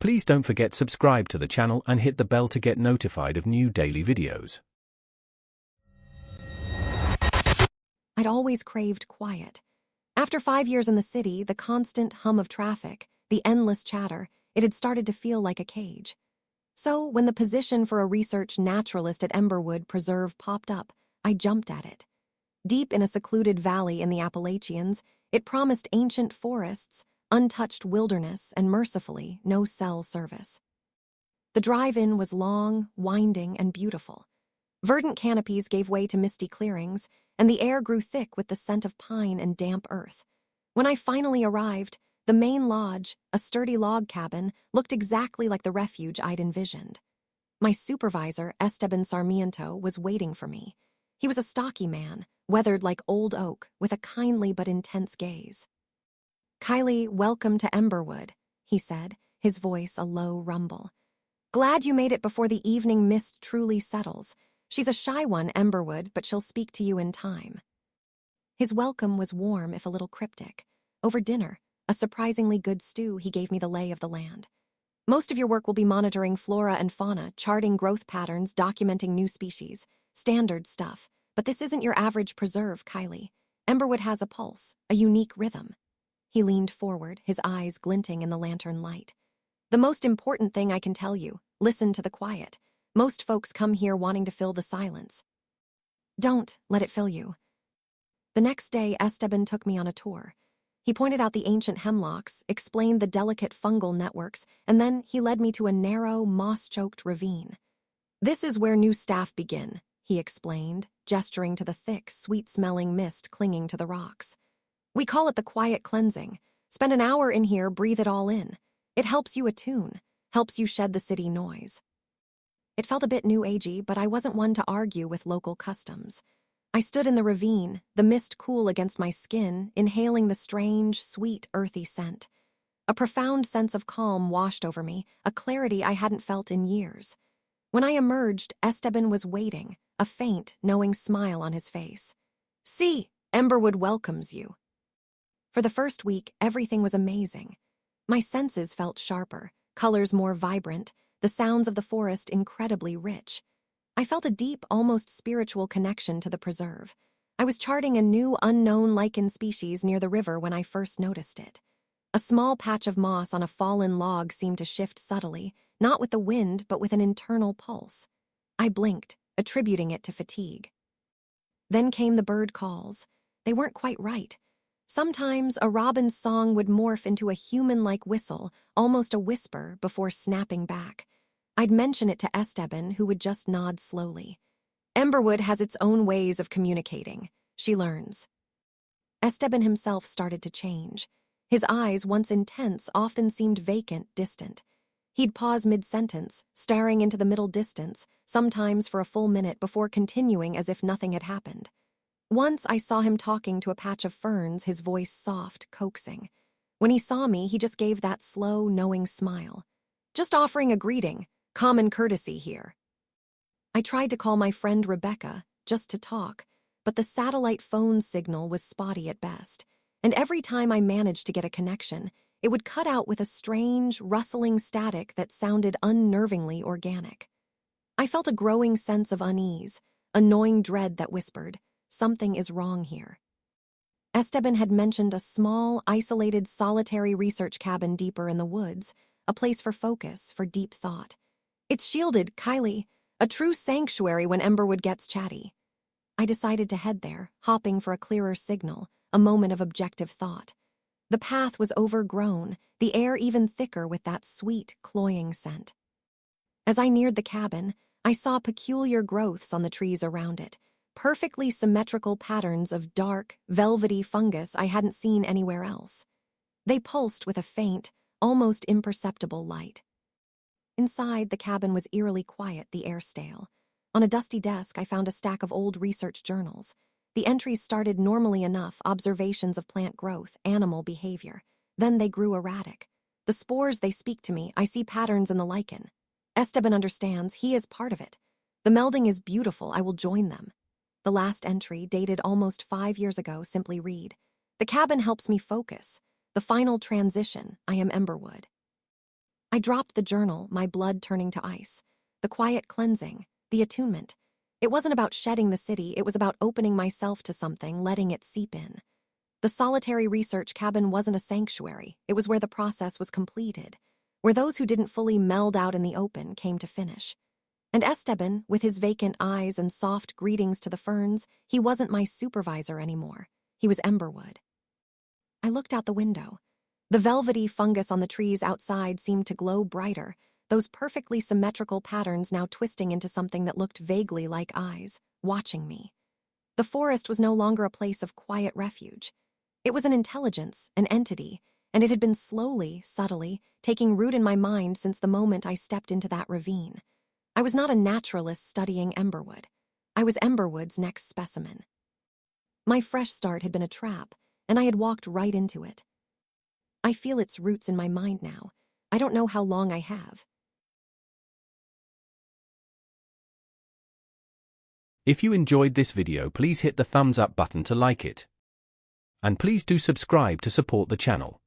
Please don't forget subscribe to the channel and hit the bell to get notified of new daily videos. I'd always craved quiet. After 5 years in the city, the constant hum of traffic, the endless chatter, it had started to feel like a cage. So when the position for a research naturalist at Emberwood Preserve popped up, I jumped at it. Deep in a secluded valley in the Appalachians, it promised ancient forests, untouched wilderness, and mercifully, no cell service. The drive-in was long, winding, and beautiful. Verdant canopies gave way to misty clearings, and the air grew thick with the scent of pine and damp earth. When I finally arrived, the main lodge, a sturdy log cabin, looked exactly like the refuge I'd envisioned. My supervisor, Esteban Sarmiento, was waiting for me. He was a stocky man, weathered like old oak, with a kindly but intense gaze. "Kylie, welcome to Emberwood," he said, his voice a low rumble. "Glad you made it before the evening mist truly settles. She's a shy one, Emberwood, but she'll speak to you in time." His welcome was warm, if a little cryptic. Over dinner, a surprisingly good stew, he gave me the lay of the land. "Most of your work will be monitoring flora and fauna, charting growth patterns, documenting new species. Standard stuff. But this isn't your average preserve, Kylie. Emberwood has a pulse, a unique rhythm." He leaned forward, his eyes glinting in the lantern light. "The most important thing I can tell you, listen to the quiet. Most folks come here wanting to fill the silence. Don't let it fill you." The next day, Esteban took me on a tour. He pointed out the ancient hemlocks, explained the delicate fungal networks, and then he led me to a narrow, moss-choked ravine. "This is where new staff begin," he explained, gesturing to the thick, sweet-smelling mist clinging to the rocks. "We call it the quiet cleansing. Spend an hour in here, breathe it all in. It helps you attune, helps you shed the city noise." It felt a bit new-agey, but I wasn't one to argue with local customs. I stood in the ravine, the mist cool against my skin, inhaling the strange, sweet, earthy scent. A profound sense of calm washed over me, a clarity I hadn't felt in years. When I emerged, Esteban was waiting, a faint, knowing smile on his face. "See, Emberwood welcomes you." For the first week, everything was amazing. My senses felt sharper, colors more vibrant, the sounds of the forest incredibly rich. I felt a deep, almost spiritual connection to the preserve. I was charting a new, unknown lichen species near the river when I first noticed it. A small patch of moss on a fallen log seemed to shift subtly, not with the wind, but with an internal pulse. I blinked, attributing it to fatigue. Then came the bird calls. They weren't quite right. Sometimes a robin's song would morph into a human-like whistle, almost a whisper, before snapping back. I'd mention it to Esteban, who would just nod slowly. "Emberwood has its own ways of communicating. She learns." Esteban himself started to change. His eyes, once intense, often seemed vacant, distant. He'd pause mid-sentence, staring into the middle distance, sometimes for a full minute before continuing as if nothing had happened. Once I saw him talking to a patch of ferns, his voice soft, coaxing. When he saw me, he just gave that slow, knowing smile. "Just offering a greeting, common courtesy here." I tried to call my friend Rebecca, just to talk, but the satellite phone signal was spotty at best, and every time I managed to get a connection, it would cut out with a strange, rustling static that sounded unnervingly organic. I felt a growing sense of unease, a gnawing dread that whispered, "Something is wrong here." Esteban had mentioned a small, isolated, solitary research cabin deeper in the woods, a place for focus, for deep thought. "It's shielded, Kylie, a true sanctuary when Emberwood gets chatty." I decided to head there, hopping for a clearer signal, a moment of objective thought. The path was overgrown, the air even thicker with that sweet, cloying scent. As I neared the cabin, I saw peculiar growths on the trees around it, perfectly symmetrical patterns of dark, velvety fungus I hadn't seen anywhere else. They pulsed with a faint, almost imperceptible light. Inside, the cabin was eerily quiet, the air stale. On a dusty desk, I found a stack of old research journals. The entries started normally enough, observations of plant growth, animal behavior. Then they grew erratic. The spores, they speak to me, I see patterns in the lichen. Esteban understands, he is part of it. The melding is beautiful, I will join them. The last entry, dated almost 5 years ago, simply read, "The cabin helps me focus. The final transition, I am Emberwood." I dropped the journal, my blood turning to ice. The quiet cleansing, the attunement. It wasn't about shedding the city, it was about opening myself to something, letting it seep in. The solitary research cabin wasn't a sanctuary, it was where the process was completed, where those who didn't fully meld out in the open came to finish. And Esteban, with his vacant eyes and soft greetings to the ferns, he wasn't my supervisor anymore. He was Emberwood. I looked out the window. The velvety fungus on the trees outside seemed to glow brighter, those perfectly symmetrical patterns now twisting into something that looked vaguely like eyes, watching me. The forest was no longer a place of quiet refuge. It was an intelligence, an entity, and it had been slowly, subtly, taking root in my mind since the moment I stepped into that ravine. I was not a naturalist studying Emberwood. I was Emberwood's next specimen. My fresh start had been a trap, and I had walked right into it. I feel its roots in my mind now. I don't know how long I have. If you enjoyed this video, please hit the thumbs up button to like it. And please do subscribe to support the channel.